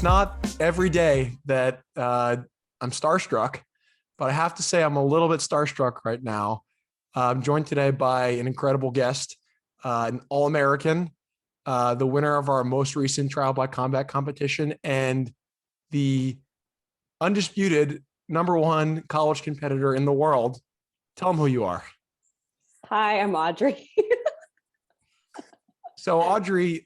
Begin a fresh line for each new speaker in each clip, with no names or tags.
It's not every day that I'm starstruck, but I have to say I'm a little bit starstruck right now. I'm joined today by an incredible guest, an All-American, the winner of our most recent trial by combat competition, and the undisputed #1 college competitor in the world. Tell them who you are.
Hi, I'm Audrey.
So Audrey,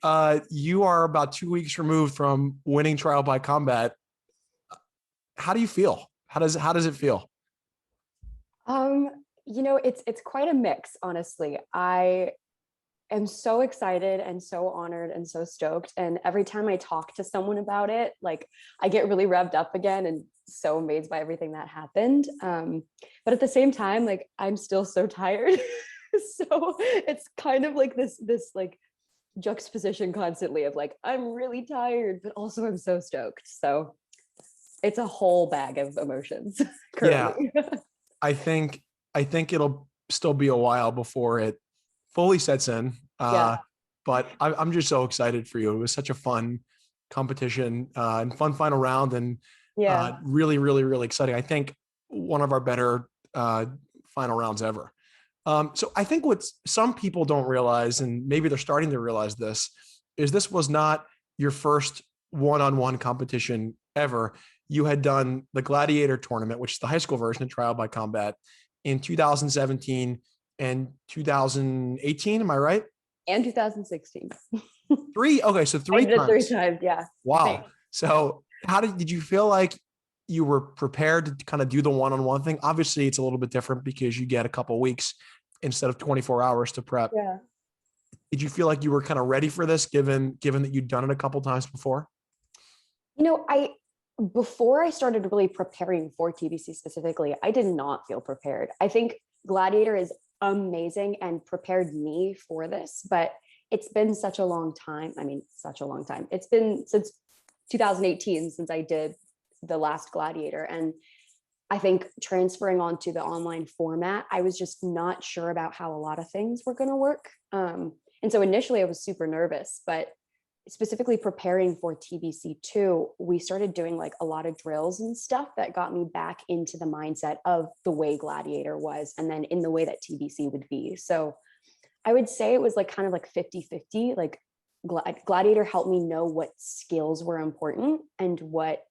you are about 2 weeks removed from winning trial by combat. How do you feel? How does it feel?
It's quite a mix, honestly. I am so excited and so honored and so stoked. And every time I talk to someone about it, like I get really revved up again and so amazed by everything that happened. But at the same time, like I'm still so tired. So it's kind of like this like juxtaposition constantly of like, I'm really tired, but also I'm so stoked. So it's a whole bag of emotions currently.
Yeah, I think it'll still be a while before it fully sets in.
Yeah.
But I'm just so excited for you. It was such a fun competition and fun final round, and
Yeah.
really, really, really exciting. I think one of our better final rounds ever. So I think what some people don't realize, and maybe they're starting to realize this, is this was not your first one-on-one competition ever. You had done the Gladiator tournament, which is the high school version of trial by combat, in 2017 and 2018. Am I right?
And 2016.
Three. Okay. So three
I did
times.
3 times. Yeah.
Wow.
Thanks.
So how did you feel like you were prepared to kind of do the one-on-one thing? Obviously it's a little bit different because you get a couple of weeks instead of 24 hours to prep.
Yeah.
Did you feel like you were kind of ready for this given that you'd done it a couple of times before?
Before I started really preparing for TBC specifically, I did not feel prepared. I think Gladiator is amazing and prepared me for this, but it's been such a long time. I mean, such a long time. It's been since 2018 since I did the last Gladiator. And I think transferring onto the online format, I was just not sure about how a lot of things were going to work. And so initially I was super nervous, but specifically preparing for TBC2, we started doing like a lot of drills and stuff that got me back into the mindset of the way Gladiator was, and then in the way that TBC would be. So I would say it was like kind of like 50-50. Like Gladiator helped me know what skills were important and what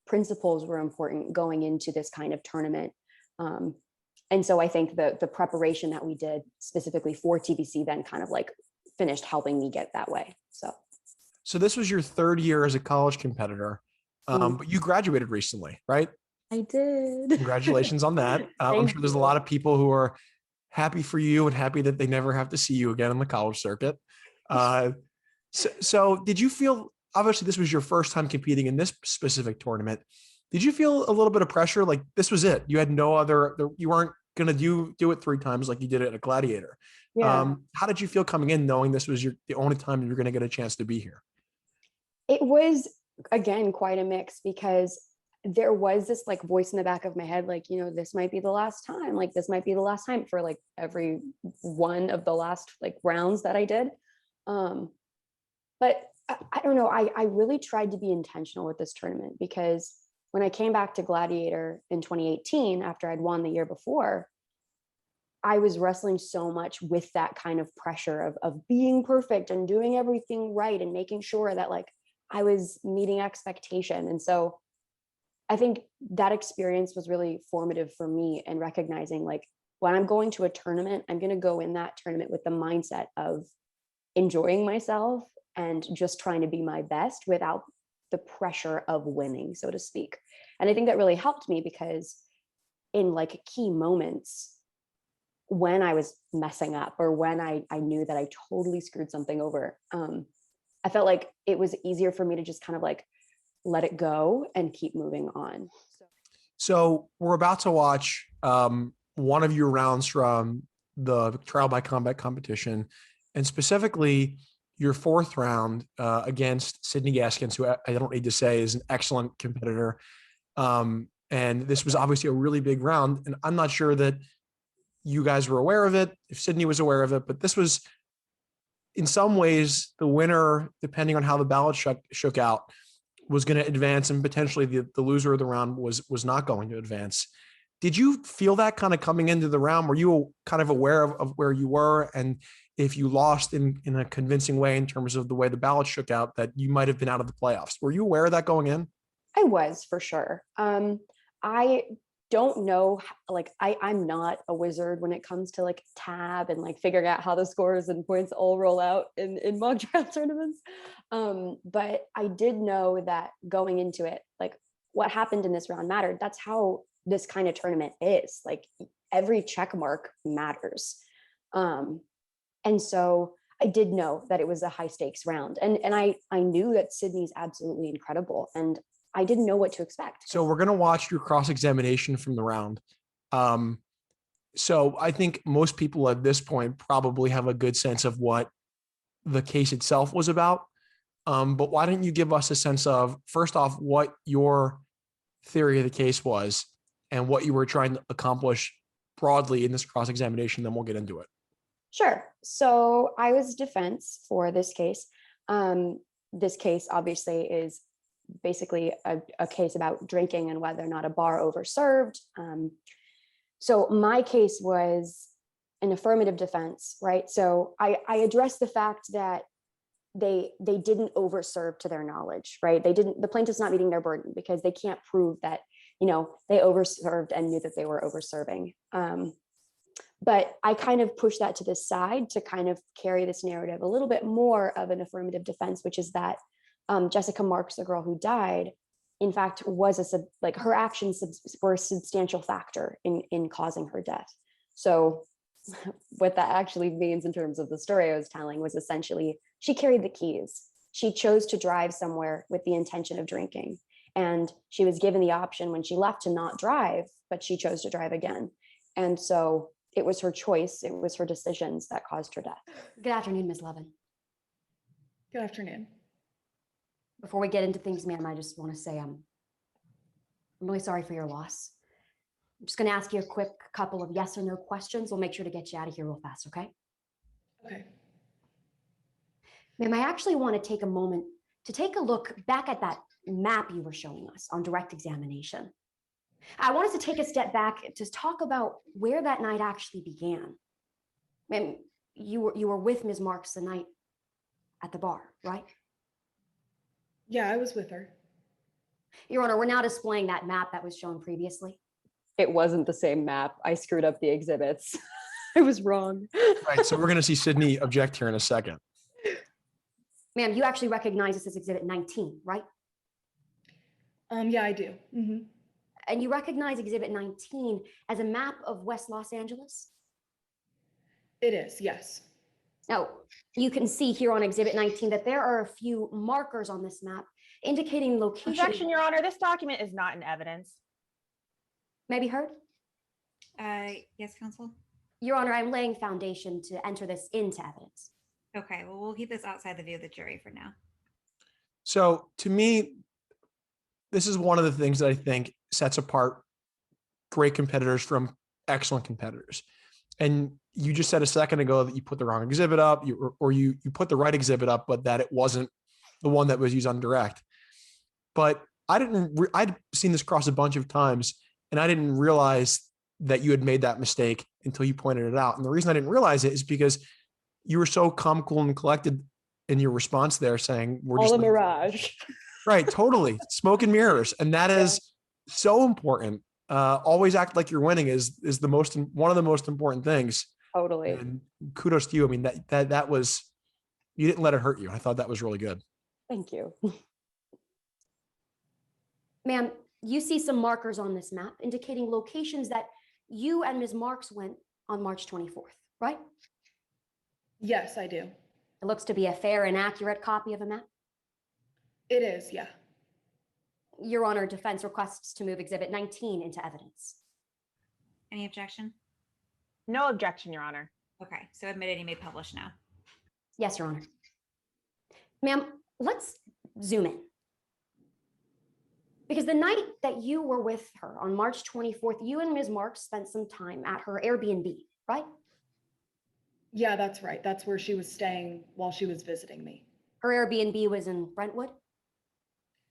principles were important going into this kind of tournament. And so I think the preparation that we did specifically for TBC then kind of like finished helping me get that way.
So this was your third year as a college competitor, but you graduated recently, right?
I did.
Congratulations on that. I'm sure there's a lot of people who are happy for you and happy that they never have to see you again on the college circuit. So did you feel, obviously this was your first time competing in this specific tournament. Did you feel a little bit of pressure? Like this was it. You had no other, you weren't going to do it 3 times like you did it at a Gladiator.
Yeah.
How did you feel coming in knowing this was the only time you're going to get a chance to be here?
It was, again, quite a mix because there was this like voice in the back of my head, like, this might be the last time, like this might be the last time for like every one of the last like rounds that I did. But I don't know, I really tried to be intentional with this tournament because when I came back to Gladiator in 2018, after I'd won the year before, I was wrestling so much with that kind of pressure of being perfect and doing everything right and making sure that like I was meeting expectation. And so I think that experience was really formative for me in recognizing like when I'm going to a tournament, I'm going to go in that tournament with the mindset of enjoying myself and just trying to be my best without the pressure of winning, so to speak. And I think that really helped me because in like key moments when I was messing up or when I knew that I totally screwed something over, I felt like it was easier for me to just kind of like let it go and keep moving on.
So we're about to watch one of your rounds from the trial by combat competition, and specifically your 4th round against Sydney Gaskins, who I don't need to say is an excellent competitor. And this was obviously a really big round, and I'm not sure that you guys were aware of it, if Sydney was aware of it, but this was in some ways the winner, depending on how the ballot shook out, was going to advance and potentially the loser of the round was not going to advance. Did you feel that kind of coming into the round? Were you kind of aware of where you were? And if you lost in a convincing way in terms of the way the ballot shook out, that you might have been out of the playoffs? Were you aware of that going in?
I was, for sure. I don't know, like I'm not a wizard when it comes to like tab and like figuring out how the scores and points all roll out in mock trial tournaments. But I did know that going into it, like what happened in this round mattered. That's how this kind of tournament is. Like every check mark matters. And so I did know that it was a high stakes round. And I knew that Sydney's absolutely incredible. And I didn't know what to expect.
So we're going to watch your cross-examination from the round. So I think most people at this point probably have a good sense of what the case itself was about. But why don't you give us a sense of, first off, what your theory of the case was and what you were trying to accomplish broadly in this cross-examination, then we'll get into it.
Sure. So I was defense for this case. This case obviously is basically a case about drinking and whether or not a bar overserved. So my case was an affirmative defense, right? So I addressed the fact that they didn't overserve to their knowledge, right? The plaintiff's not meeting their burden because they can't prove that, they overserved and knew that they were overserving. But I kind of pushed that to the side to kind of carry this narrative a little bit more of an affirmative defense, which is that Jessica Marks, the girl who died, in fact, was her actions were a substantial factor in causing her death. So what that actually means in terms of the story I was telling was essentially she carried the keys. She chose to drive somewhere with the intention of drinking. And she was given the option when she left to not drive, but she chose to drive again. And so it was her choice. It was her decisions that caused her death. Good afternoon, Ms. Levin.
Good afternoon.
Before we get into things, ma'am, I just want to say I'm really sorry for your loss. I'm just going to ask you a quick couple of yes or no questions. We'll make sure to get you out of here real fast, okay?
Okay.
Ma'am, I actually want to take a moment to take a look back at that map you were showing us on direct examination. I want us to take a step back to talk about where that night actually began. Ma'am, you were with Ms. Marks the night at the bar, right?
Yeah, I was with her.
Your Honor, we're now displaying that map that was shown previously. It wasn't the same map. I screwed up the exhibits. I was wrong.
Right. So we're going to see Sydney object here in a second.
Ma'am, you actually recognize this as exhibit 19, right?
Yeah, I do. Mm-hmm.
And you recognize exhibit 19 as a map of West Los Angeles?
It is, yes.
Now, you can see here on exhibit 19 that there are a few markers on this map indicating location.
Objection, Your Honor. This document is not in evidence.
May be heard?
Yes, counsel.
Your Honor, I'm laying foundation to enter this into evidence.
Okay, well, we'll keep this outside the view of the jury for now.
So to me, this is one of the things that I think sets apart great competitors from excellent competitors. And you just said a second ago that you put the wrong exhibit up, or you put the right exhibit up, but that it wasn't the one that was used on direct. But I'd seen this cross a bunch of times, and I didn't realize that you had made that mistake until you pointed it out. And the reason I didn't realize it is because you were so calm, cool, and collected in your response there, saying we're
all
just
a mirage.
Right, totally. Smoke and mirrors. And that is so important. Always act like you're winning is one of the most important things.
Totally.
And kudos to you. I mean, that was, you didn't let it hurt you. I thought that was really good.
Thank you. Ma'am, you see some markers on this map indicating locations that you and Ms. Marks went on March 24th, right?
Yes, I do.
It looks to be a fair and accurate copy of a map.
It is, yeah.
Your Honor, defense requests to move exhibit 19 into evidence.
Any objection?
No objection, Your Honor.
Okay, so admitted, you may publish now.
Yes, Your Honor. Ma'am, let's zoom in. Because the night that you were with her on March 24th, you and Ms. Marks spent some time at her Airbnb, right?
Yeah, that's right. That's where she was staying while she was visiting me.
Her Airbnb was in Brentwood?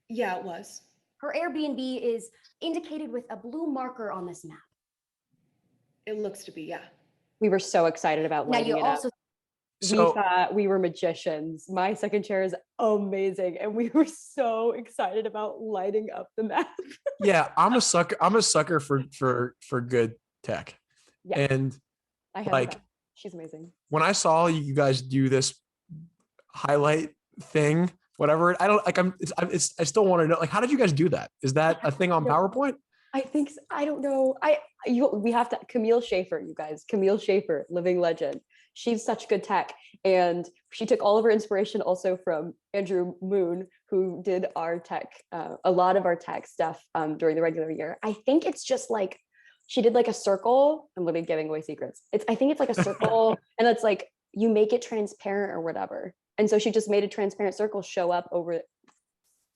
Yeah, it was.
Her Airbnb is indicated with a blue marker on this map.
It looks to be, yeah.
We were so excited about
Now
lighting
you
it
also
up. We
So
thought we were magicians. My second chair is amazing, and we were so excited about lighting up the map.
yeah, I'm a sucker. I'm a sucker for good tech.
Yeah.
And
I have
like
that. She's amazing.
when I saw you guys do this highlight thing, whatever, I don't like. I still want to know. Like, how did you guys do that? Is that a thing on
No.
PowerPoint?
I think I don't know. We have to Camille Schaefer, you guys. Camille Schaefer, living legend. She's such good tech, and she took all of her inspiration also from Andrew Moon, who did our tech, a lot of our tech stuff during the regular year. I think it's just like she did like a circle. I'm literally giving away secrets. I think it's like a circle, and it's like you make it transparent or whatever. And so she just made a transparent circle show up over.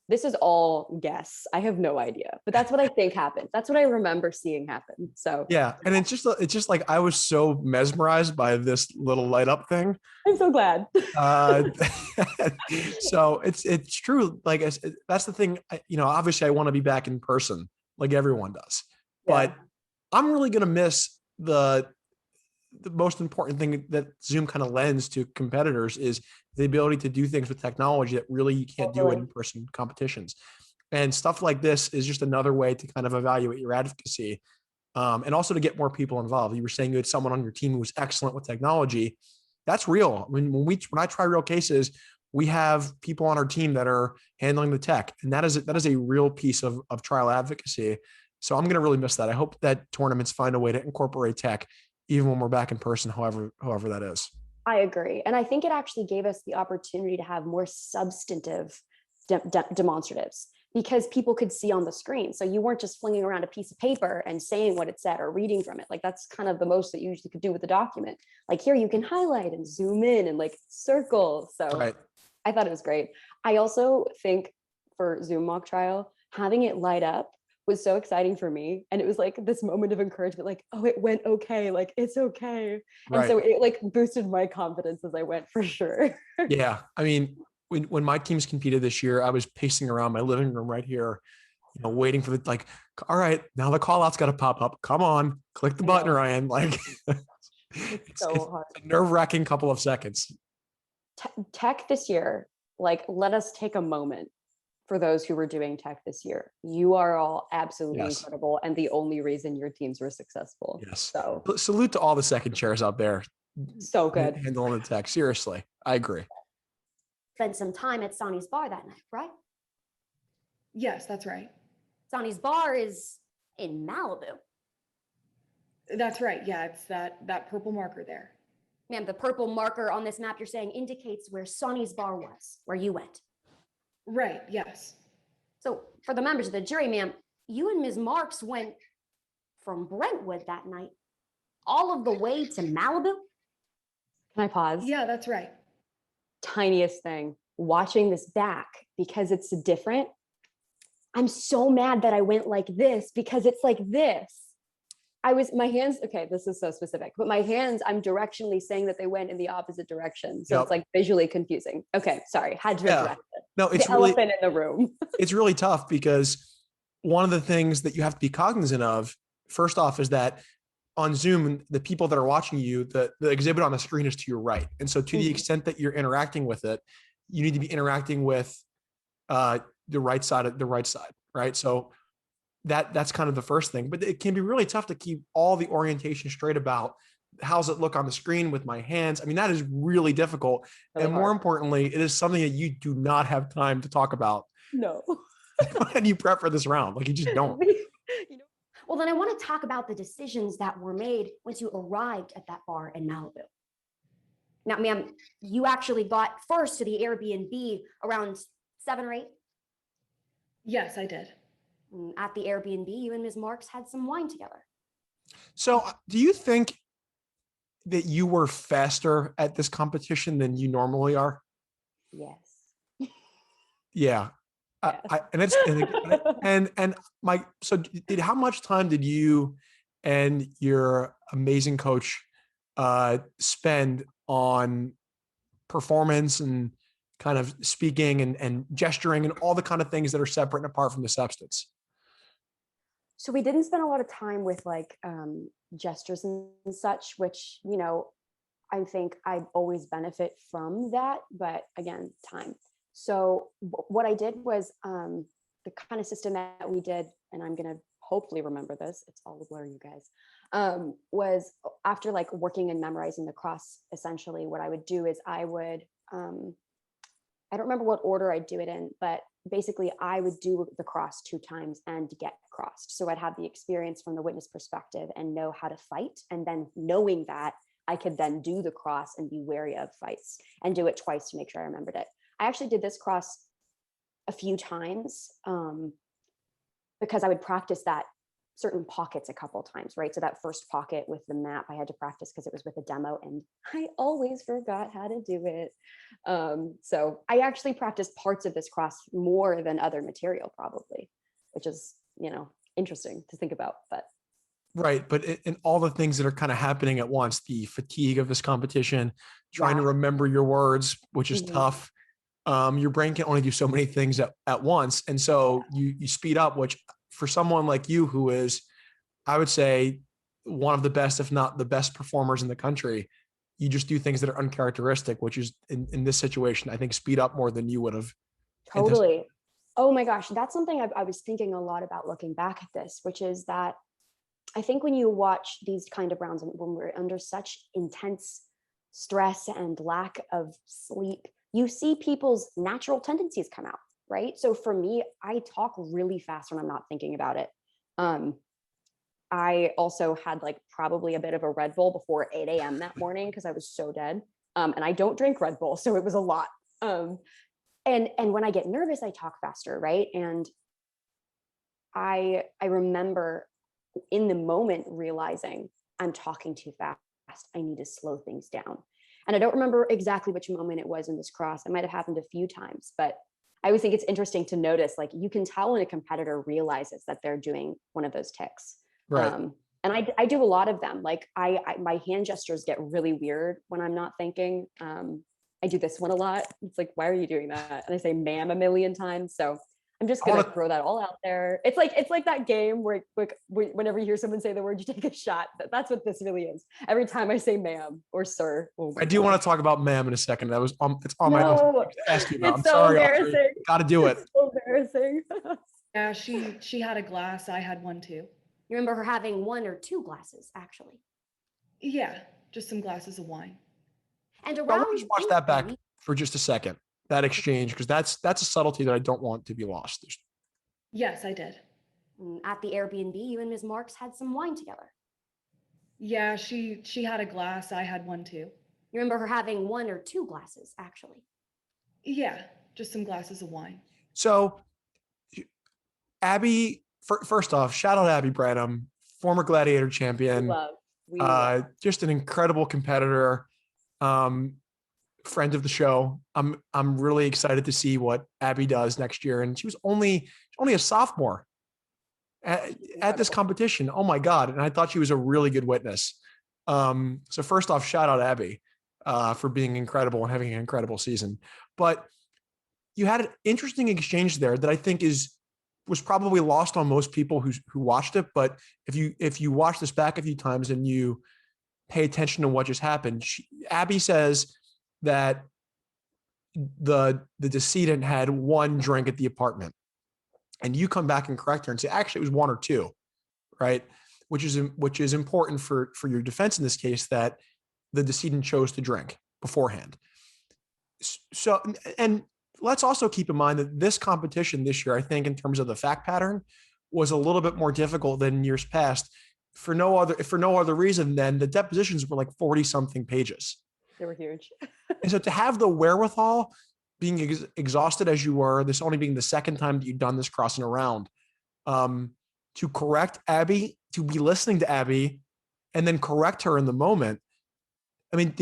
This is all guess. I have no idea, but that's what I think happened. That's what I remember seeing happen. So
Yeah, and it's just like I was so mesmerized by this little light up thing.
I'm so glad.
Uh, so it's true. Like that's the thing. Obviously, I want to be back in person, like everyone does. But I'm really gonna miss the most important thing that Zoom kind of lends to competitors is the ability to do things with technology that really you can't do in in-person competitions. And stuff like this is just another way to kind of evaluate your advocacy, and also to get more people involved. You were saying you had someone on your team who was excellent with technology. That's real. I mean, when I try real cases, we have people on our team that are handling the tech, and that is a real piece of trial advocacy. So I'm going to really miss that. I hope that tournaments find a way to incorporate tech even when we're back in person, however that is.
I agree. And I think it actually gave us the opportunity to have more substantive demonstratives because people could see on the screen. So you weren't just flinging around a piece of paper and saying what it said or reading from it. Like that's kind of the most that you usually could do with the document. Like here you can highlight and zoom in and like circle. So
Right.
I thought it was great. I also think for Zoom mock trial, having it light up was so exciting for me. And it was like this moment of encouragement, like, oh, it went okay. Like it's okay.
Right.
And so it like boosted my confidence as I went for sure.
Yeah. I mean, when my teams competed this year, I was pacing around my living room right here, waiting for all right, now the call out's got to pop up. Come on, click the button, Ryan. Like
It's so hard.
a nerve-wracking couple of seconds.
Tech this year, like let us take a moment for those who were doing tech this year. You are all absolutely incredible and the only reason your teams were successful.
Yes.
So
salute to all the second chairs out there.
So good.
Handling the tech. Seriously. I agree.
spent some time at Sonny's bar that night, right?
Yes, that's right.
Sonny's bar is in Malibu.
That's right. Yeah, it's that purple marker there.
Ma'am, the purple marker on this map you're saying indicates where Sonny's bar was, where you went.
Right, yes.
So for the members of the jury, ma'am, you and Ms. Marks went from Brentwood that night all of the way to Malibu?
Can I pause?
Yeah, that's right.
Tiniest thing, watching this back because it's different. I'm so mad that I went like this because it's like this. My hands, okay, this is so specific, but my hands, I'm directionally saying that they went in the opposite direction. So it's like visually confusing. Okay, sorry, had to address it.
No, it's
the
really,
elephant in the room.
it's really tough because one of the things that you have to be cognizant of, first off, is that on Zoom, the people that are watching you, the exhibit on the screen is to your right. And so to the extent that you're interacting with it, you need to be interacting with the right side, right? So that's kind of the first thing, but it can be really tough to keep all the orientation straight about how's it look on the screen with my hands. I mean, that is really difficult.
Really
and more
hard.
importantly, it is something that you do not have time to talk about
No.
when you prep for this round. Like you just don't.
Well, then I want to talk about the decisions that were made once you arrived at that bar in Malibu. Now, ma'am, you actually got first to the Airbnb around 7 or 8.
Yes, I did.
At the Airbnb, you and Ms. Marks had some wine together.
So do you think that you were faster at this competition than you normally are?
Yes.
Yeah. How much time did you and your amazing coach spend on performance and kind of speaking and gesturing and all the kind of things that are separate and apart from the substance?
So we didn't spend a lot of time with like gestures and such, which, you know, I think I always benefit from that, but again, time. So what I did was the kind of system that we did, and I'm gonna hopefully remember this, it's all a blur, you guys, was after like working and memorizing the cross, essentially what I would do is I would, I don't remember what order I'd do it in, but basically I would do the cross 2 times and get crossed. So I'd have the experience from the witness perspective and know how to fight. And then knowing that, I could then do the cross and be wary of fights and do it twice to make sure I remembered it. I actually did this cross a few times because I would practice that certain pockets a couple times, right? So that first pocket with the map, I had to practice because it was with a demo and I always forgot how to do it. So I actually practiced parts of this cross more than other material probably, which is, you know, interesting to think about, but.
Right. But in all the things that are kind of happening at once, the fatigue of this competition, trying to remember your words, which is tough. Your brain can only do so many things at once. And so you speed up, which for someone like you, who is, I would say, one of the best, if not the best performers in the country, you just do things that are uncharacteristic, which is in this situation, I think speed up more than you would have.
Totally. Oh my gosh. That's something I was thinking a lot about looking back at this, which is that I think when you watch these kind of rounds and when we're under such intense stress and lack of sleep, you see people's natural tendencies come out, right? So for me, I talk really fast when I'm not thinking about it. I also had like probably a bit of a Red Bull before 8 a.m. that morning because I was so dead. And I don't drink Red Bull, so it was a lot. And when I get nervous, I talk faster, right? And I remember in the moment realizing I'm talking too fast. I need to slow things down. And I don't remember exactly which moment it was in this cross. It might have happened a few times, but I always think it's interesting to notice, like you can tell when a competitor realizes that they're doing one of those ticks.
Right.
And I do a lot of them. Like my hand gestures get really weird when I'm not thinking. I do this one a lot. It's like, why are you doing that? And I say ma'am a million times. So I'm just gonna throw that all out there. It's like that game where whenever you hear someone say the word, you take a shot. That's what this really is. Every time I say ma'am or sir. Oh
I do want to talk about ma'am in a second. That was it's on my list to ask you about.
It's
I'm
so
sorry,
embarrassing.
Got to do it.
It's so embarrassing.
Yeah, she had a glass. I had one too.
You remember her having 1 or 2 glasses, actually.
Yeah, just some glasses of wine.
And
I
around
want to just watch that back for just a second. That exchange, because that's a subtlety that I don't want to be lost.
Yes, I did.
At the Airbnb, you and Ms. Marks had some wine together.
Yeah, she had a glass. I had one too.
You remember her having 1 or 2 glasses, actually.
Yeah, just some glasses of wine.
So, Abby, first off, shout out Abby Branham, former gladiator champion, just an incredible competitor, friend of the show. I'm really excited to see what Abby does next year. And she was only a sophomore at this competition. Oh my God. And I thought she was a really good witness. So first off, shout out Abby for being incredible and having an incredible season. But you had an interesting exchange there that I think was probably lost on most people who watched it. But if you watch this back a few times and you pay attention to what just happened, Abby says that the decedent had 1 drink at the apartment, and you come back and correct her and say actually it was 1 or 2, right? Which is important for your defense in this case, that the decedent chose to drink beforehand. So, and let's also keep in mind that this competition this year, I think in terms of the fact pattern, was a little bit more difficult than years past for no other reason than the depositions were like 40 something pages.
They were huge.
And so to have the wherewithal, being exhausted as you were, this only being the second time that you've done this crossing around, to correct Abby, to be listening to Abby and then correct her in the moment. I mean,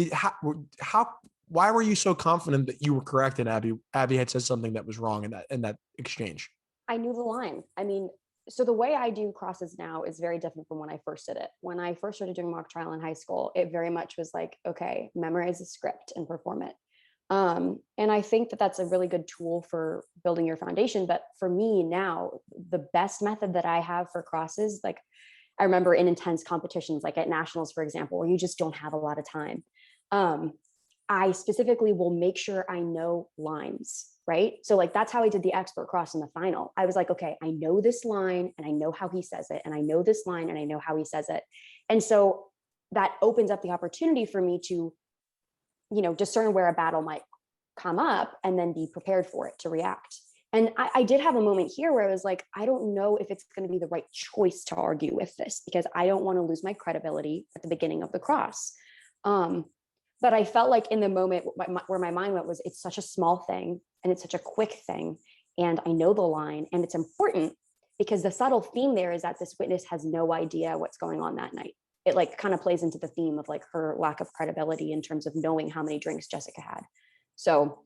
why were you so confident that you were correct and Abby had said something that was wrong in that exchange?
I knew the line. I mean, so the way I do crosses now is very different from when I first did it. When I first started doing mock trial in high school, it very much was like, okay, memorize the script and perform it. And I think that that's a really good tool for building your foundation. But for me now, the best method that I have for crosses, like I remember in intense competitions, like at nationals, for example, where you just don't have a lot of time. I specifically will make sure I know lines, right? So like, that's how I did the expert cross in the final. I was like, okay, I know this line and I know how he says it. And I know this line and I know how he says it. And so that opens up the opportunity for me to, discern where a battle might come up and then be prepared for it to react. And I did have a moment here where I was like, I don't know if it's going to be the right choice to argue with this because I don't want to lose my credibility at the beginning of the cross. But I felt like in the moment where my mind went was, it's such a small thing and it's such a quick thing. And I know the line and it's important because the subtle theme there is that this witness has no idea what's going on that night. It like kind of plays into the theme of like her lack of credibility in terms of knowing how many drinks Jessica had. So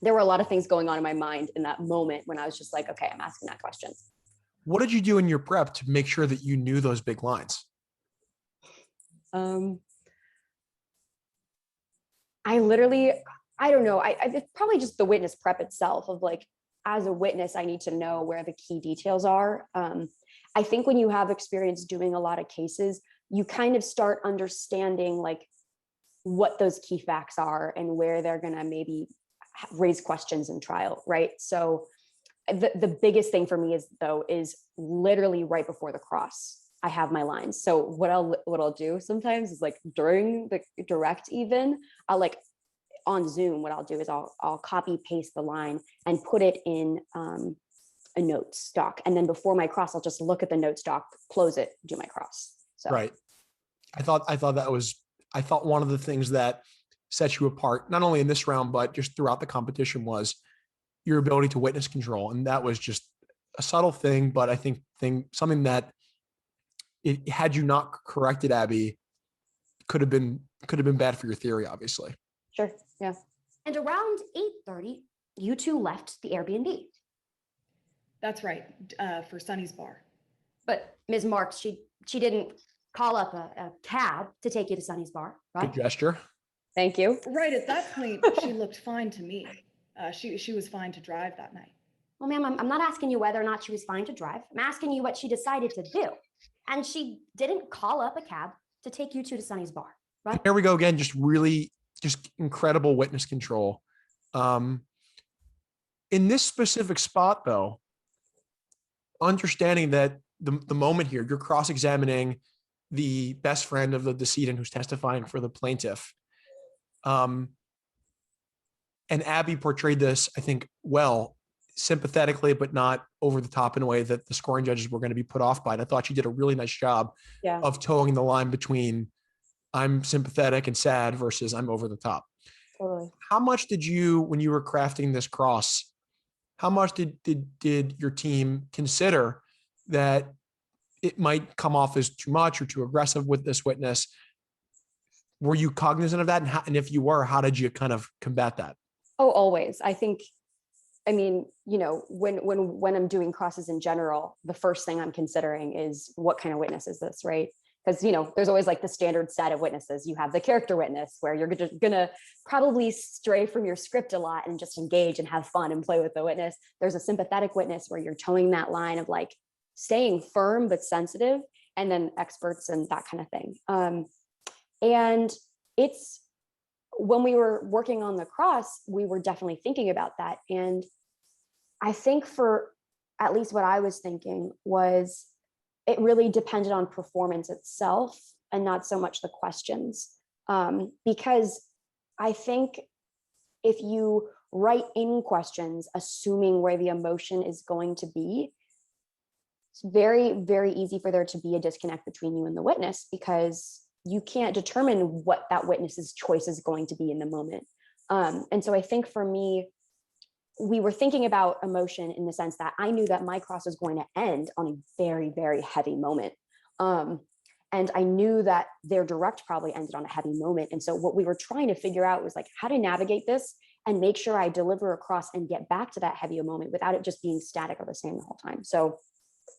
there were a lot of things going on in my mind in that moment when I was just like, okay, I'm asking that question.
What did you do in your prep to make sure that you knew those big lines?
I don't know. It's probably just the witness prep itself of like, as a witness, I need to know where the key details are. I think when you have experience doing a lot of cases, you kind of start understanding like what those key facts are and where they're going to maybe raise questions in trial, right? So the biggest thing for me is literally right before the cross, I have my lines. So what I'll do sometimes is like during the direct even, I'll like on Zoom, what I'll do is I'll copy paste the line and put it in a notes doc. And then before my cross, I'll just look at the notes doc, close it, do my cross. So.
Right. I thought one of the things that sets you apart, not only in this round, but just throughout the competition was your ability to witness control. And that was just a subtle thing, but I think something that it had you not corrected, Abby, could have been bad for your theory, obviously.
Sure. Yeah.
And around 8:30, you two left the Airbnb.
That's right, for Sunny's bar.
But Ms. Marks, she didn't call up a cab to take you to Sunny's bar, right?
Good gesture.
Thank you.
Right at that point, she looked fine to me. She was fine to drive that night.
Well, ma'am, I'm not asking you whether or not she was fine to drive. I'm asking you what she decided to do. And she didn't call up a cab to take you two to Sunny's bar, right?
There we go again. Just incredible witness control. In this specific spot, though, understanding that the moment here, you're cross-examining the best friend of the decedent who's testifying for the plaintiff. And Abby portrayed this, I think, well, sympathetically, but not over the top in a way that the scoring judges were going to be put off by. And I thought she did a really nice job of towing the line between I'm sympathetic and sad versus I'm over the top.
Totally.
How much did you, when you were crafting this cross, how much did your team consider that it might come off as too much or too aggressive with this witness? Were you cognizant of that? And if you were, how did you kind of combat that?
Oh, always. When I'm doing crosses in general, the first thing I'm considering is what kind of witness is this, right? Because, there's always like the standard set of witnesses. You have the character witness where you're just gonna probably stray from your script a lot and just engage and have fun and play with the witness. There's a sympathetic witness where you're towing that line of like staying firm but sensitive, and then experts and that kind of thing. And it's when we were working on the cross, we were definitely thinking about that. And I think for at least what I was thinking was it really depended on performance itself and not so much the questions. Because I think if you write in questions, assuming where the emotion is going to be, it's very, very easy for there to be a disconnect between you and the witness because you can't determine what that witness's choice is going to be in the moment. And so I think for me, we were thinking about emotion in the sense that I knew that my cross was going to end on a very, very heavy moment. And I knew that their direct probably ended on a heavy moment. And so what we were trying to figure out was like how to navigate this and make sure I deliver across and get back to that heavier moment without it just being static or the same the whole time. So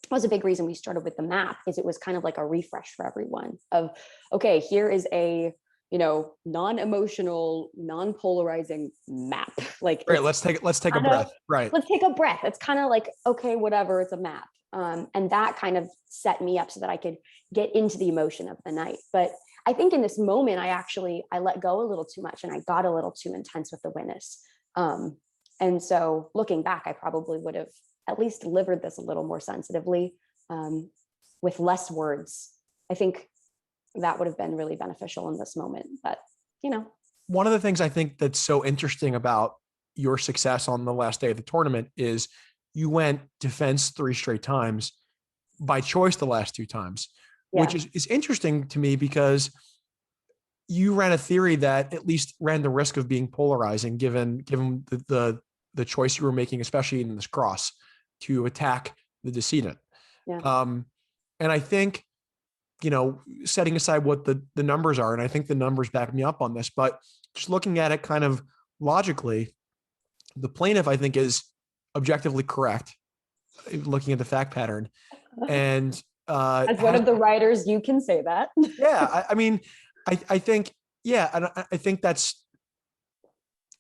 that was a big reason we started with the map, is it was kind of like a refresh for everyone of, okay, here is a non-emotional, non-polarizing map. Like,
Right. Let's take a
kind of-
breath. Right.
let's take a breath. It's kind of like, okay, whatever, it's a map. And that kind of set me up so that I could get into the emotion of the night. But I think in this moment, I let go a little too much and I got a little too intense with the witness. And so looking back, I probably would have at least delivered this a little more sensitively, with less words. I think that would have been really beneficial in this moment. But,
One of the things I think that's so interesting about your success on the last day of the tournament is you went defense 3 straight times by choice the last 2 times, which is interesting to me because you ran a theory that at least ran the risk of being polarizing given the choice you were making, especially in this cross, to attack the decedent.
Yeah.
And I think, setting aside what the numbers are, and I think the numbers back me up on this, but just looking at it kind of logically, the plaintiff, I think, is objectively correct, looking at the fact pattern. And
as one of the writers, you can say that.
Yeah. I mean, I think, yeah. And I think that's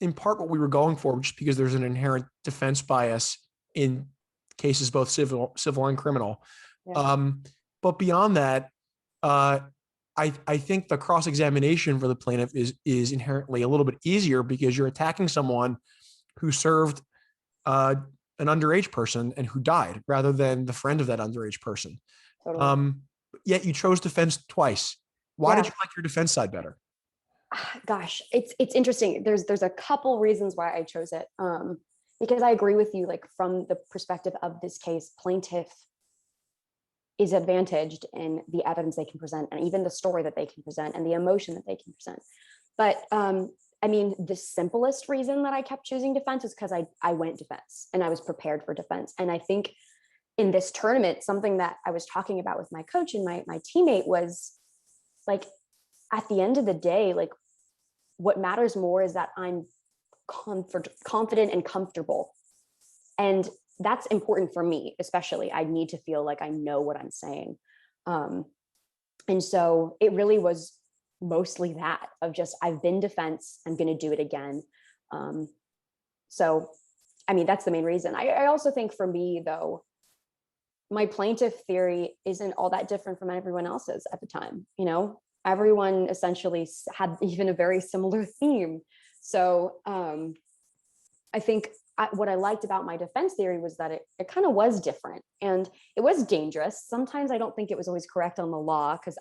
in part what we were going for, just because there's an inherent defense bias in cases, both civil and criminal.
Yeah.
But beyond that, I think the cross-examination for the plaintiff is inherently a little bit easier because you're attacking someone who served an underage person and who died rather than the friend of that underage person.
Totally.
Yet you chose defense twice. Why did you like your defense side better?
Gosh, it's interesting. There's a couple reasons why I chose it. Because I agree with you, like from the perspective of this case, plaintiff is advantaged in the evidence they can present and even the story that they can present and the emotion that they can present. But I mean, the simplest reason that I kept choosing defense is because I went defense and I was prepared for defense. And I think in this tournament, something that I was talking about with my coach and my teammate was like, at the end of the day, like what matters more is that I'm confident and comfortable. And that's important for me, especially. I need to feel like I know what I'm saying. And so it really was mostly that of just, I've been defense, I'm going to do it again. So, I mean, that's the main reason. I also think for me though, my plaintiff theory isn't all that different from everyone else's at the time. Everyone essentially had even a very similar theme. So I think what I liked about my defense theory was that it kind of was different and it was dangerous. Sometimes I don't think it was always correct on the law because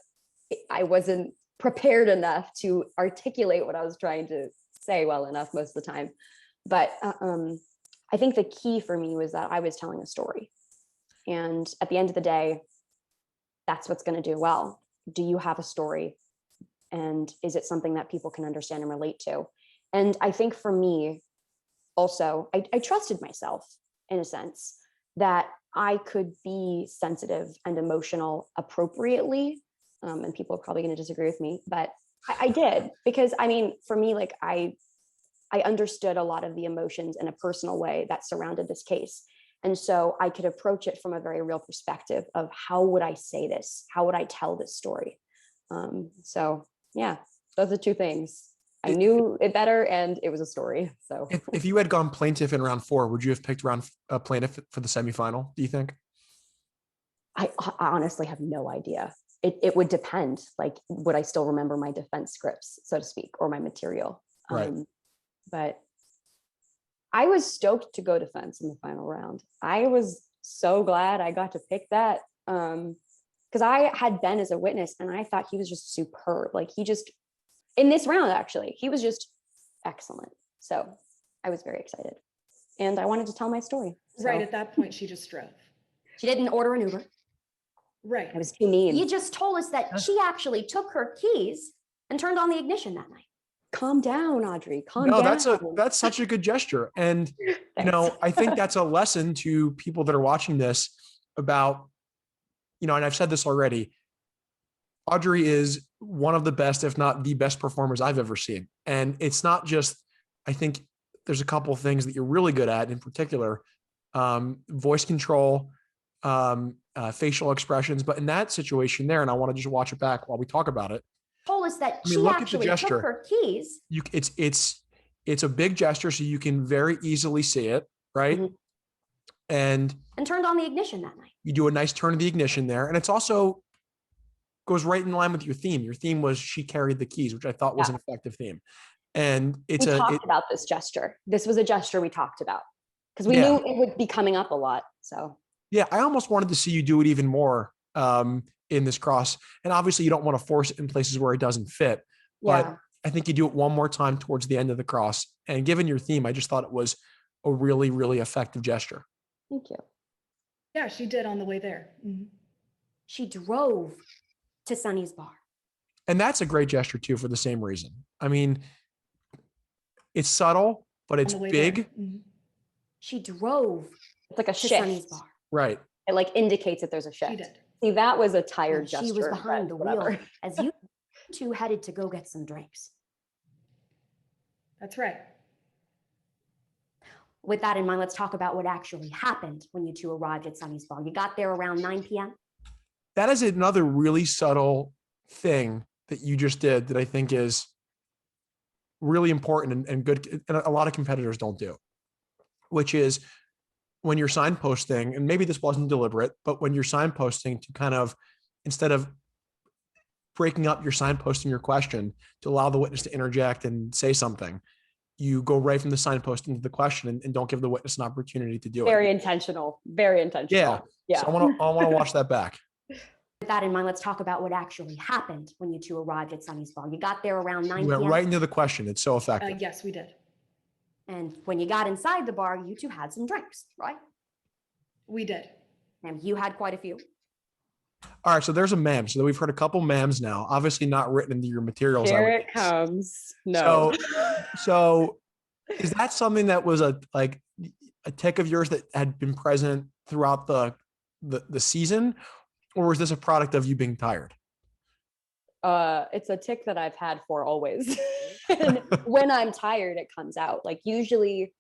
I wasn't prepared enough to articulate what I was trying to say well enough most of the time. But I think the key for me was that I was telling a story. And at the end of the day, that's what's going to do well. Do you have a story? And is it something that people can understand and relate to? And I think for me, also, I trusted myself in a sense that I could be sensitive and emotional appropriately. And people are probably going to disagree with me, but I did, because I mean, for me, like I understood a lot of the emotions in a personal way that surrounded this case. And so I could approach it from a very real perspective of how would I say this? How would I tell this story? So yeah, those are 2 things. I knew it better and it was a story. So
if you had gone plaintiff in round 4, would you have picked plaintiff for the semifinal, do you think?
I honestly have no idea. It would depend. Like, would I still remember my defense scripts, so to speak, or my material?
Right.
But I was stoked to go defense in the final round. I was so glad I got to pick that because I had Ben as a witness and I thought he was just superb. Like in this round, actually, he was just excellent. So I was very excited and I wanted to tell my story. So.
Right. At that point, she just drove.
She didn't order an Uber.
Right.
I was too mean.
You just told us that she actually took her keys and turned on the ignition that night.
Calm down, Audrey. Calm
No,
down.
that's such a good gesture. And,
Thanks.
I think that's a lesson to people that are watching this about, and I've said this already, Audrey is one of the best, if not the best performers I've ever seen. And it's not just, I think there's a couple of things that you're really good at, in particular, voice control, facial expressions. But in that situation there, and I want to just watch it back while we talk about it,
told us that
I mean,
she
look at the
actually took
gesture.
her keys.
It's a big gesture, so you can very easily see it, right?
Mhm.
And
And turned on the ignition that night.
you do a nice turn of the ignition there. And it's also goes right in line with your theme. Your theme was she carried the keys, which I thought was
Yeah.
an effective theme. And
We talked about this gesture. This was a gesture we talked about because we
Yeah.
knew it would be coming up a lot. So
yeah, I almost wanted to see you do it even more in this cross. And obviously you don't want to force it in places where it doesn't fit, but
yeah,
I think you do it one more time towards the end of the cross. And given your theme, I just thought it was a really, really effective gesture.
thank you.
Yeah, she did on the way there. Mhm.
She drove to Sunny's bar.
And that's a great gesture too, for the same reason. I mean, it's subtle, but it's
On the way
big.
there. Mhm.
She drove
It's like a
to
shift.
Sunny's bar.
Right.
It like indicates that there's a
She
shift.
did.
See, that was a tired
And
gesture.
she was behind the
but
wheel
whatever.
as you two headed to go get some drinks.
That's right.
With that in mind, let's talk about what actually happened when you two arrived at Sunny's bar. You got there around 9 p.m.
That is another really subtle thing that you just did that I think is really important and good. And a lot of competitors don't do, which is when you're signposting, and maybe this wasn't deliberate, but when you're signposting to kind of, instead of breaking up your signposting, your question to allow the witness to interject and say something, you go right from the signpost into the question and don't give the witness an opportunity to do
Very
it.
intentional. Very intentional.
Yeah.
Yeah.
So I want to watch that back.
With that in mind, let's talk about what actually happened when you two arrived at Sunny's bar. You got there around 9
You went
p.m.
right into the question. It's so effective.
Yes, we did.
And when you got inside the bar, you two had some drinks, right?
We did.
And you had quite a few.
All right. So there's a mem. So we've heard a couple mems now, obviously not written into your materials. I
Here
would
it
guess.
comes. No.
So is that something that was a tick of yours that had been present throughout the season, or was this a product of you being tired?
It's a tick that I've had for always. And when I'm tired, it comes out. Like usually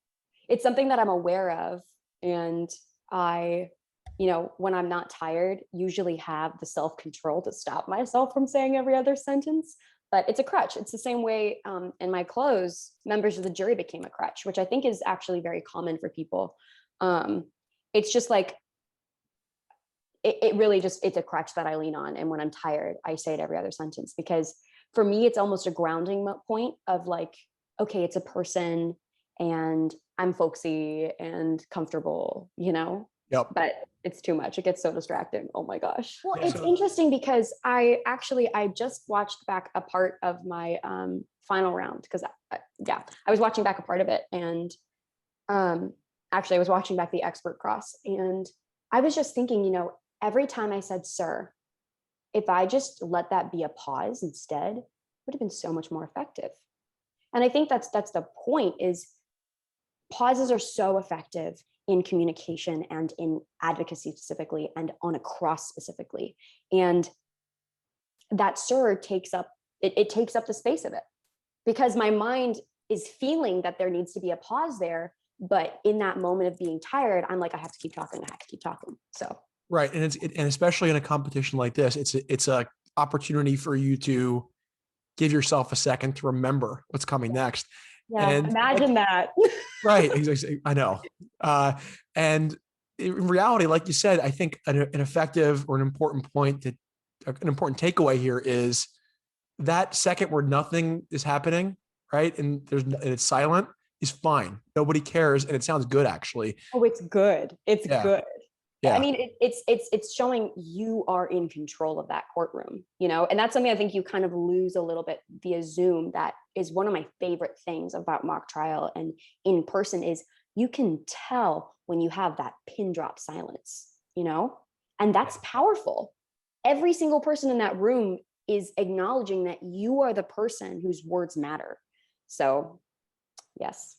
it's something that I'm aware of. And I, when I'm not tired, usually have the self-control to stop myself from saying every other sentence. But it's a crutch. It's the same way in my close, members of the jury became a crutch, which I think is actually very common for people. It's just like, it really just, it's a crutch that I lean on. And when I'm tired, I say it every other sentence, because for me, it's almost a grounding point of like, okay, it's a person and I'm folksy and comfortable,
Yep.
but it's too much. It gets so distracting. Oh my gosh.
Well,
Yeah.
it's
It's interesting because I just watched back a part of my final round because I was watching back a part of it, and actually I was watching back the expert cross, and I was just thinking, every time I said sir, if I just let that be a pause instead, it would have been so much more effective. And I think that's the point, is pauses are so effective in communication and in advocacy specifically, and on a cross specifically. And that sir takes up the space of it, because my mind is feeling that there needs to be a pause there. But in that moment of being tired, I'm like, I have to keep talking. I have to keep talking. So.
Right. And and especially in a competition like this, it's a opportunity for you to give yourself a second to remember what's coming next.
Yeah,
And
imagine that.
Right. Exactly. I know. And in reality, like you said, I think an effective or an important takeaway here is that second where nothing is happening, right? And it's silent, is fine. Nobody cares. And it sounds good, actually.
Oh, it's good. It's
Yeah.
good.
Yeah.
I mean, it's showing you are in control of that courtroom, and that's something I think you kind of lose a little bit via Zoom. That is one of my favorite things about mock trial and in person, is you can tell when you have that pin drop silence, and that's powerful. Every single person in that room is acknowledging that you are the person whose words matter. So, yes.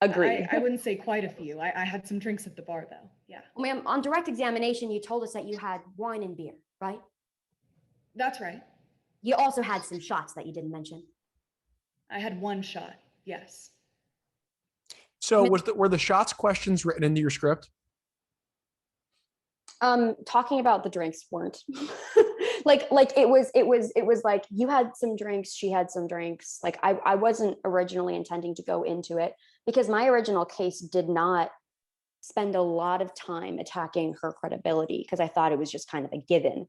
Agreed.
I wouldn't say quite a few. I had some drinks at the bar though. Yeah.
Ma'am, on direct examination, you told us that you had wine and beer, right?
That's right.
You also had some shots that you didn't mention.
I had one shot. Yes.
So were the shots questions written into your script?
Talking about the drinks weren't. Like it was like you had some drinks, she had some drinks. Like I wasn't originally intending to go into it because my original case did not spend a lot of time attacking her credibility because I thought it was just kind of a given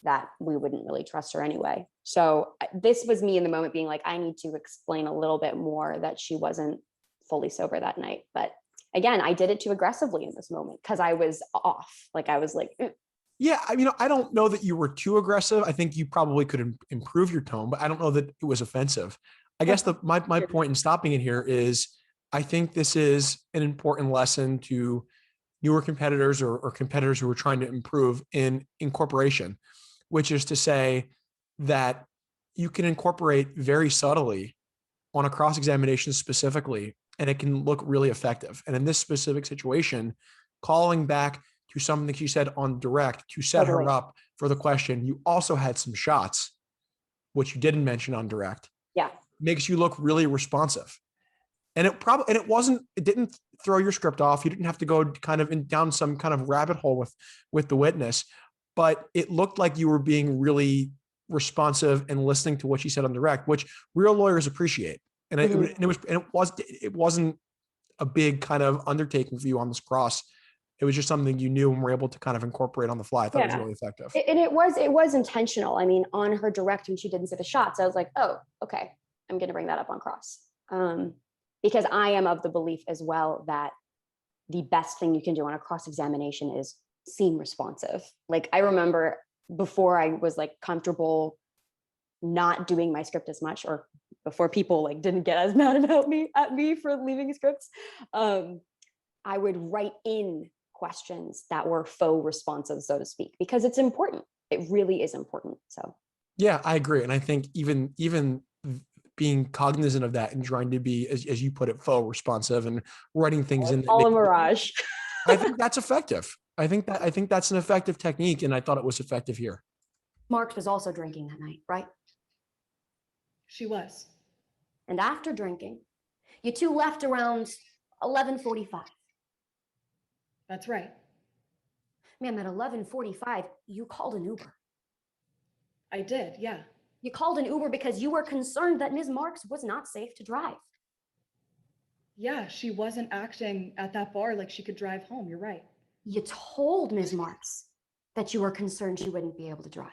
that we wouldn't really trust her anyway. So this was me in the moment being like, I need to explain a little bit more that she wasn't fully sober that night. But again, I did it too aggressively in this moment because I was off. Like I was like,
Yeah, I mean, I don't know that you were too aggressive. I think you probably could improve your tone, but I don't know that it was offensive. I guess my point in stopping it here is I think this is an important lesson to newer competitors or competitors who are trying to improve in incorporation, which is to say that you can incorporate very subtly on a cross-examination specifically, and it can look really effective. And in this specific situation, calling back to something she said on direct to set her
Totally.
up for the question, you also had some shots, which you didn't mention on direct.
yeah,
Makes you look really responsive. And it didn't throw your script off. You didn't have to go kind of down some kind of rabbit hole with the witness, but it looked like you were being really responsive and listening to what she said on direct, which real lawyers appreciate. And it wasn't a big kind of undertaking for you on this cross. It was just something you knew and were able to kind of incorporate on the fly. I thought it was
Yeah.
really effective.
and it was intentional. I mean, on her direct when she didn't say the shots, I was like, oh, okay, I'm going to bring that up on cross. Because I am of the belief as well that the best thing you can do on a cross-examination is seem responsive. Like I remember before I was like comfortable not doing my script as much, or before people like didn't get as mad about me for leaving scripts, I would write in questions that were faux responsive, so to speak, because it's important. It really is important. So
Yeah, I agree. And I think even being cognizant of that and trying to be, as you put it, faux responsive and writing things in.
all a mirage.
I think that's effective. I think that's an effective technique, and I thought it was effective here.
Marks was also drinking that night, right?
She was.
And after drinking, you two left around 11:45.
That's right.
Ma'am, at 11:45, you called an Uber.
I did. Yeah.
You called an Uber because you were concerned that Ms. Marks was not safe to drive.
Yeah. She wasn't acting at that bar like she could drive home. You're right.
You told Ms. Marks that you were concerned she wouldn't be able to drive.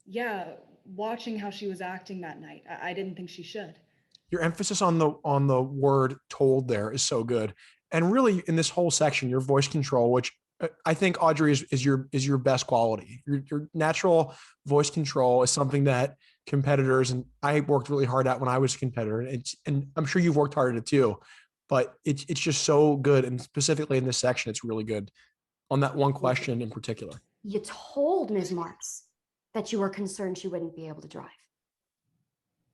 Yeah. Watching how she was acting that night, I didn't think she should.
Your emphasis on the word "told" there is so good, and really in this whole section, your voice control, which I think Audrey is your best quality. Your natural voice control is something that competitors, and I worked really hard at when I was a competitor, and I'm sure you've worked hard at it too, but it's just so good, and specifically in this section, it's really good on that one question in particular.
You told Ms. Marks that you were concerned she wouldn't be able to drive.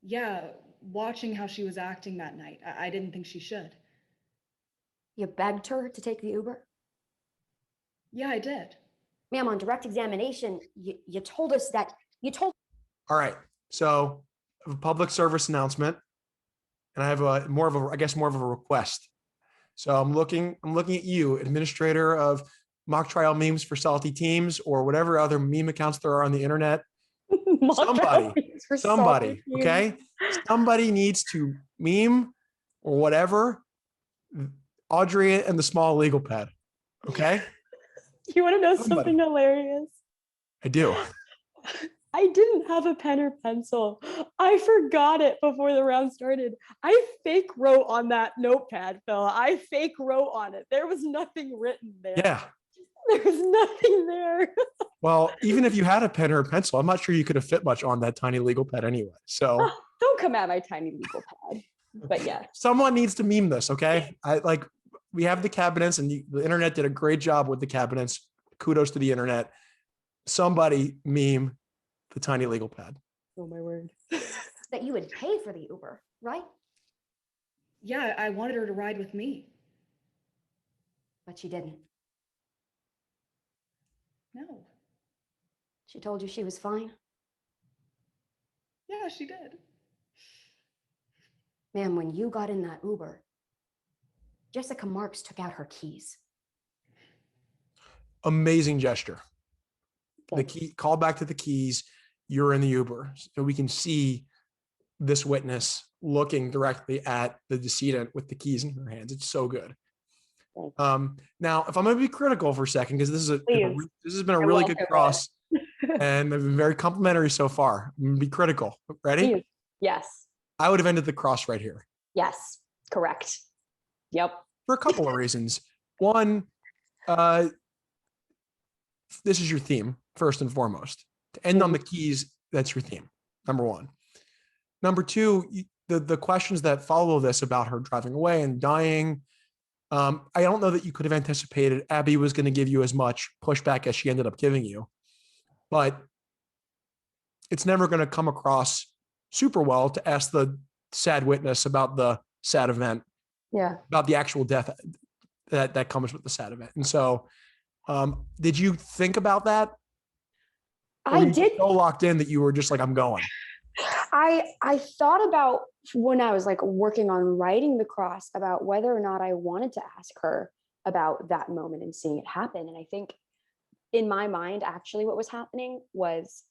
Yeah. Watching how she was acting that night, I didn't think she should.
You begged her to take the Uber?
Yeah, I did.
Ma'am, on direct examination, you told us that you told.
All right, so I have a public service announcement, and I have more of a request. So I'm looking at you, administrator of mock trial memes for salty teams or whatever other meme accounts there are on the internet. Somebody, okay? Somebody needs to meme or whatever Audrey and the small legal pad, okay?
You want to know
Somebody.
something hilarious?
I do.
I didn't have a pen or pencil. I forgot it before the round started. I fake wrote on that notepad, Phil. I fake wrote on it. There was nothing written there.
Yeah.
There was nothing there.
Well, even if you had a pen or a pencil, I'm not sure you could have fit much on that tiny legal pad anyway. So
Don't come at my tiny legal pad. But yeah.
someone needs to meme this, okay? We have the cabinets, and the internet did a great job with the cabinets. Kudos to the internet. Somebody meme the tiny legal pad.
Oh my word.
That you would pay for the Uber, right?
Yeah, I wanted her to ride with me.
But she didn't.
No.
She told you she was fine.
Yeah, she did.
Ma'am, when you got in that Uber, Jessica Marks took out her keys.
Amazing gesture. the key, call back to the keys. You're in the Uber. So we can see this witness looking directly at the decedent with the keys in her hands. It's so good. Now, if I'm going to be critical for a second, because this has been a really good cross and I've been very complimentary so far. I'm going to be critical. Ready?
Please. Yes.
I would have ended the cross right here.
Yes. Correct. Yep.
For a couple of reasons. One, this is your theme, first and foremost. To end on the keys, that's your theme, number one. Number two, the questions that follow this about her driving away and dying, I don't know that you could have anticipated Abby was going to give you as much pushback as she ended up giving you, but it's never going to come across super well to ask the sad witness about the sad event, about the actual death that comes with the sad event. And so, did you think about that?
I did.
So locked in that you were just like, I'm going.
I thought about when I was like working on writing the cross about whether or not I wanted to ask her about that moment and seeing it happen. And I think in my mind, actually what was happening was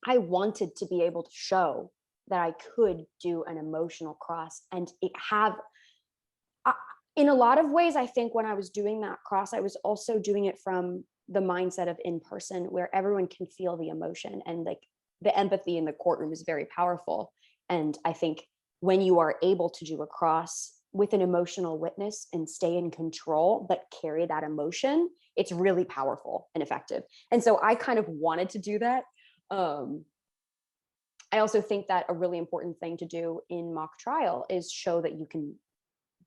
I wanted to be able to show that I could do an emotional cross and it have, in a lot of ways, I think when I was doing that cross, I was also doing it from the mindset of in person where everyone can feel the emotion and like the empathy in the courtroom is very powerful. And I think when you are able to do a cross with an emotional witness and stay in control, but carry that emotion, it's really powerful and effective. And so I kind of wanted to do that. I also think that a really important thing to do in mock trial is show that you can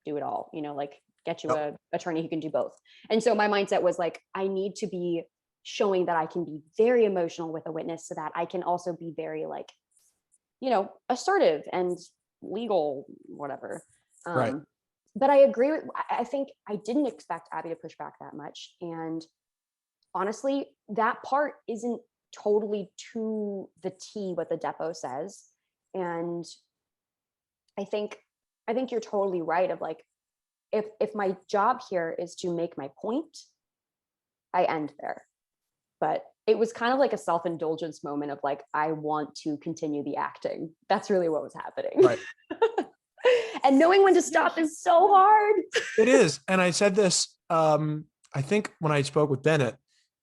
do it all, like get you an attorney who can do both. And so my mindset was like, I need to be showing that I can be very emotional with a witness so that I can also be very like, assertive and legal, whatever.
Right.
But I agree with, I think I didn't expect Abby to push back that much. And honestly, that part isn't totally to the T what the depo says. And I think you're totally right of like, if my job here is to make my point, I end there. But it was kind of like a self-indulgence moment of like, I want to continue the acting. That's really what was happening.
Right.
And knowing when to stop is so hard.
It is. And I said this, I think when I spoke with Bennett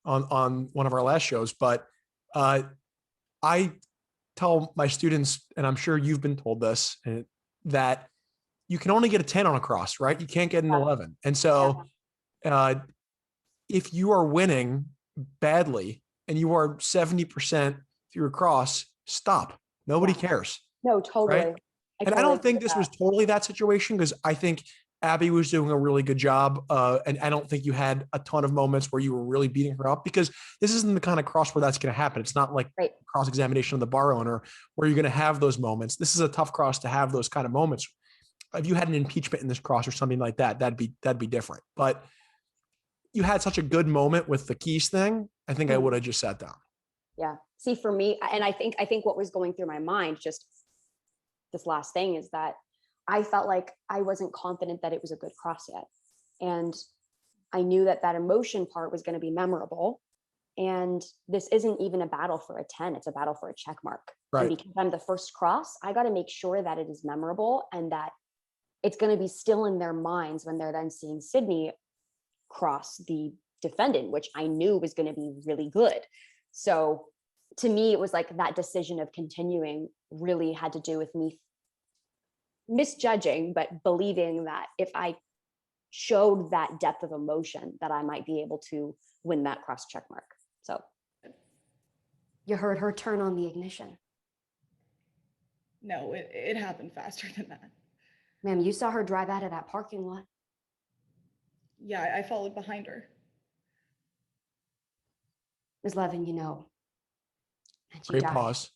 on one of our last shows, but I tell my students, and I'm sure you've been told this, that you can only get a 10 on a cross, right? You can't get an 11. And so if you are winning badly and you are 70% through a cross, stop. Nobody cares.
No, totally.
Right? And I don't think this was totally that situation because I think Abby was doing a really good job. And I don't think you had a ton of moments where you were really beating her up because this isn't the kind of cross where that's going to happen. It's not like cross-examination of the bar owner where you're going to have those moments. This is a tough cross to have those kind of moments. If you had an impeachment in this cross or something like that, that'd be different. But you had such a good moment with the keys thing. I think I would have just sat down.
Yeah. See, for me, and I think what was going through my mind, just this last thing is that I felt like I wasn't confident that it was a good cross yet. And I knew that emotion part was going to be memorable. And this isn't even a battle for a 10. It's a battle for a check mark.
Right.
And because I'm the first cross, I got to make sure that it is memorable and that it's going to be still in their minds when they're then seeing Sydney cross the defendant, which I knew was going to be really good. So to me, it was like that decision of continuing really had to do with me misjudging, but believing that if I showed that depth of emotion, that I might be able to win that cross check mark. So
You heard her turn on the ignition.
No, it happened faster than that.
Ma'am, you saw her drive out of that parking lot.
Yeah, I followed behind her.
Ms. Levin, you know. And she
Great
died
pause.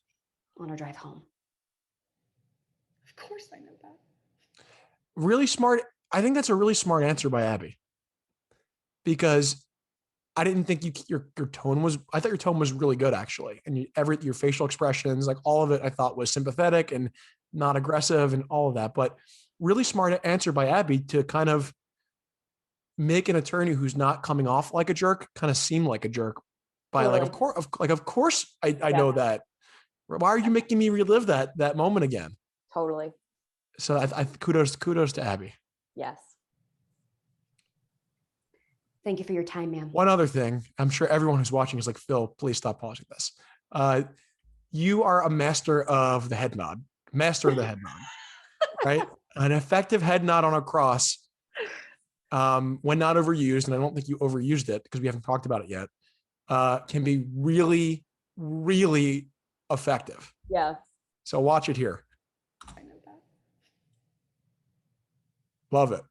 on her drive home.
Of course I know that.
Really smart. I think that's a really smart answer by Abby. Because I didn't think your tone was, I thought your tone was really good actually. And your facial expressions, like all of it, I thought was sympathetic and not aggressive and all of that. But really smart answer by Abby to kind of make an attorney who's not coming off like a jerk kind of seem like a jerk by like, of
Totally.
course, of course, I
Yeah.
know that. Why are you making me relive that moment again?
Totally.
So I kudos to Abby.
Yes.
Thank you for your time, ma'am.
One other thing, I'm sure everyone who's watching is like, Phil, please stop pausing this. You are a master of the head nod, right? An effective head nod on a cross, when not overused, and I don't think you overused it because we haven't talked about it yet, can be really, really effective.
Yeah.
So watch it here.
I know that.
Love it.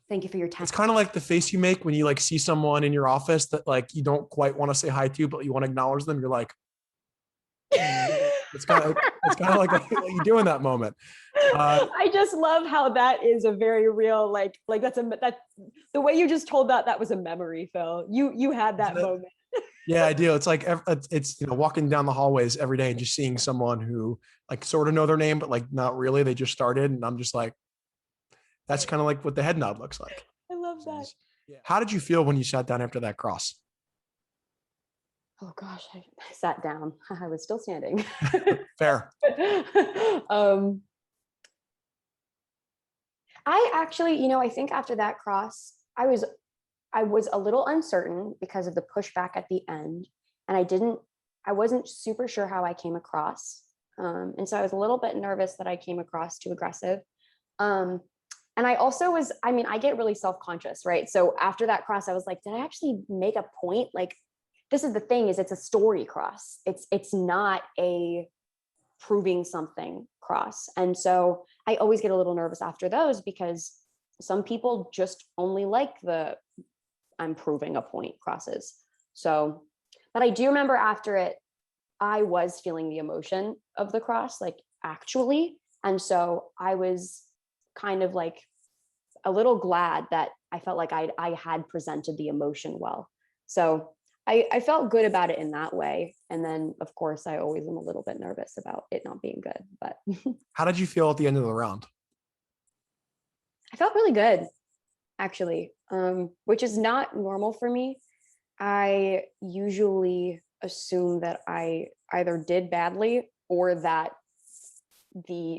Thank you for your time.
It's kind of like the face you make when you like see someone in your office that like you don't quite want to say hi to, but you want to acknowledge them. You're like, it's kind of like what you do in that moment.
I just love how that is a very real, like that's the way you just told that was a memory, Phil. You had that moment.
Yeah, I do. It's like, it's, walking down the hallways every day and just seeing someone who like sort of know their name, but like not really, they just started. And I'm just like, that's kind of like what the head nod looks like.
I love that.
How did you feel when you sat down after that cross?
Oh gosh, I sat down. I was still standing.
Fair.
I actually, I think after that cross, I was a little uncertain because of the pushback at the end, and I wasn't super sure how I came across. And so I was a little bit nervous that I came across too aggressive. And I also I get really self-conscious, right? So after that cross, I was like, did I actually make a point? Like, this is the thing, is it's a story cross. It's not a proving something cross. And so I always get a little nervous after those because some people just only like the I'm proving a point crosses. So, but I do remember after it, I was feeling the emotion of the cross, like actually. And so I was kind of like a little glad that I felt like I had presented the emotion well. So I felt good about it in that way. And then of course I always am a little bit nervous about it not being good, but
How did you feel at the end of the round?
I felt really good, actually, which is not normal for me. I usually assume that I either did badly or that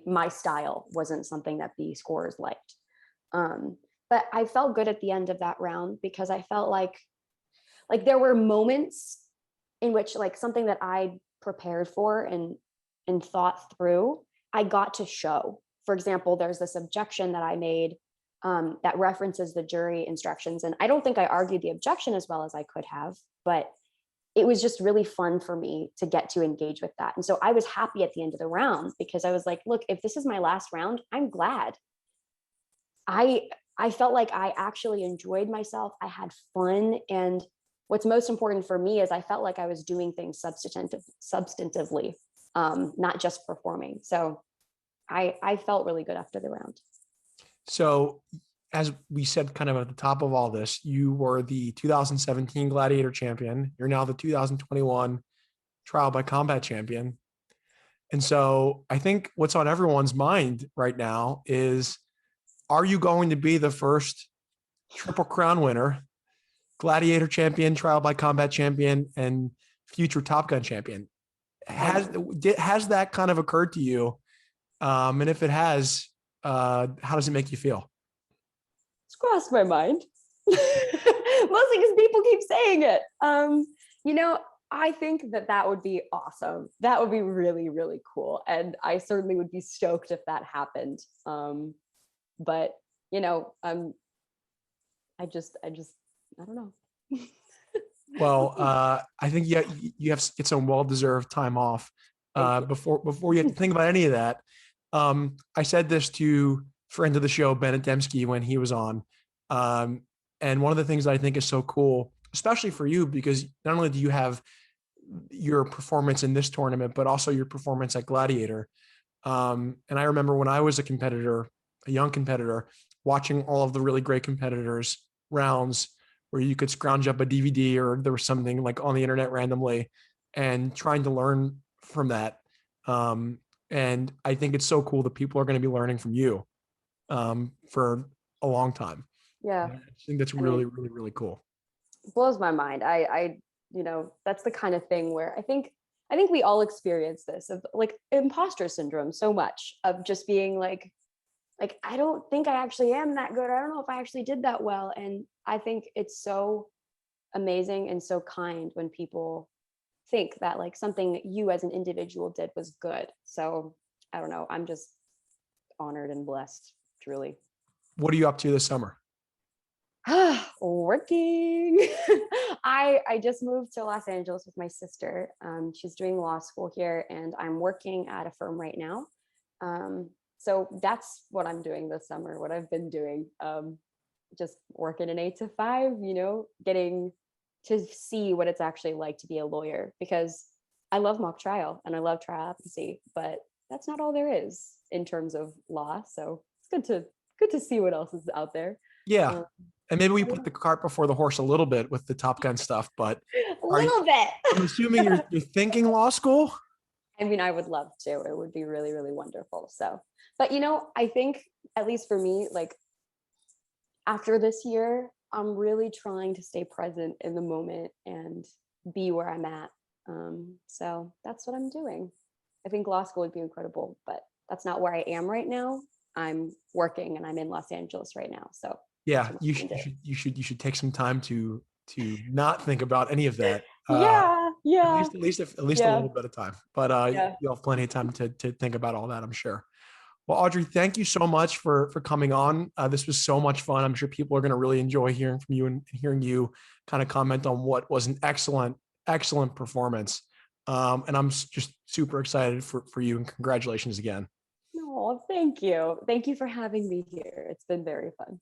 my style wasn't something that the scorers liked. But I felt good at the end of that round because I felt like there were moments in which like something that I prepared for and thought through, I got to show. For example, there's this objection that I made that references the jury instructions. And I don't think I argued the objection as well as I could have, but it was just really fun for me to get to engage with that. And so I was happy at the end of the round because I was like, look, if this is my last round, I'm glad. I felt like I actually enjoyed myself. I had fun. And what's most important for me is I felt like I was doing things substantively, not just performing. So I felt really good after the round.
So as we said, kind of at the top of all this, you were the 2017 Gladiator champion. You're now the 2021 Trial by Combat champion. And so I think what's on everyone's mind right now is, are you going to be the first Triple Crown winner, Gladiator champion, Trial by Combat champion, and future Top Gun champion? Has that kind of occurred to you? And if it has, how does it make you feel?
It's crossed my mind. Mostly because people keep saying it. I think that would be awesome. That would be really, really cool. And I certainly would be stoked if that happened. But I don't know.
Well, I think you have to get some well-deserved time off before you have to think about any of that. I said this to friend of the show, Bennett Dembski, when he was on. And one of the things that I think is so cool, especially for you, because not only do you have your performance in this tournament, but also your performance at Gladiator. And I remember when I was a young competitor, watching all of the really great competitors rounds where you could scrounge up a DVD or there was something like on the internet randomly and trying to learn from that. And I think it's so cool that people are going to be learning from you for a long time.
Yeah.
I think that's really, really, really cool.
Blows my mind. I that's the kind of thing where I think we all experience this of like imposter syndrome so much of just being like, I don't think I actually am that good. I don't know if I actually did that well. And I think it's so amazing and so kind when people think that like something you as an individual did was good. So I don't know. I'm just honored and blessed, truly.
What are you up to this summer?
Working. I just moved to Los Angeles with my sister. She's doing law school here, and I'm working at a firm right now. So that's what I'm doing this summer, what I've been doing. Just working an 8 to 5, getting to see what it's actually like to be a lawyer, because I love mock trial and I love trial advocacy, but that's not all there is in terms of law. So it's good to see what else is out there.
Yeah. And maybe we put the cart before the horse a little bit with the Top Gun stuff, but
A little bit.
I'm assuming you're thinking law school?
I mean, I would love to. It would be really, really wonderful. So, but I think at least for me, like after this year, I'm really trying to stay present in the moment and be where I'm at. So that's what I'm doing. I think law school would be incredible, but that's not where I am right now. I'm working and I'm in Los Angeles right now. So
Yeah, you should take some time to not think about any of that.
Yeah.
At least a
Yeah.
little bit of time. But you'll have plenty of time to think about all that, I'm sure. Well, Audrey, thank you so much for coming on. This was so much fun. I'm sure people are going to really enjoy hearing from you and hearing you kind of comment on what was an excellent performance. And I'm just super excited for you, and congratulations again.
No, thank you. Thank you for having me here. It's been very fun.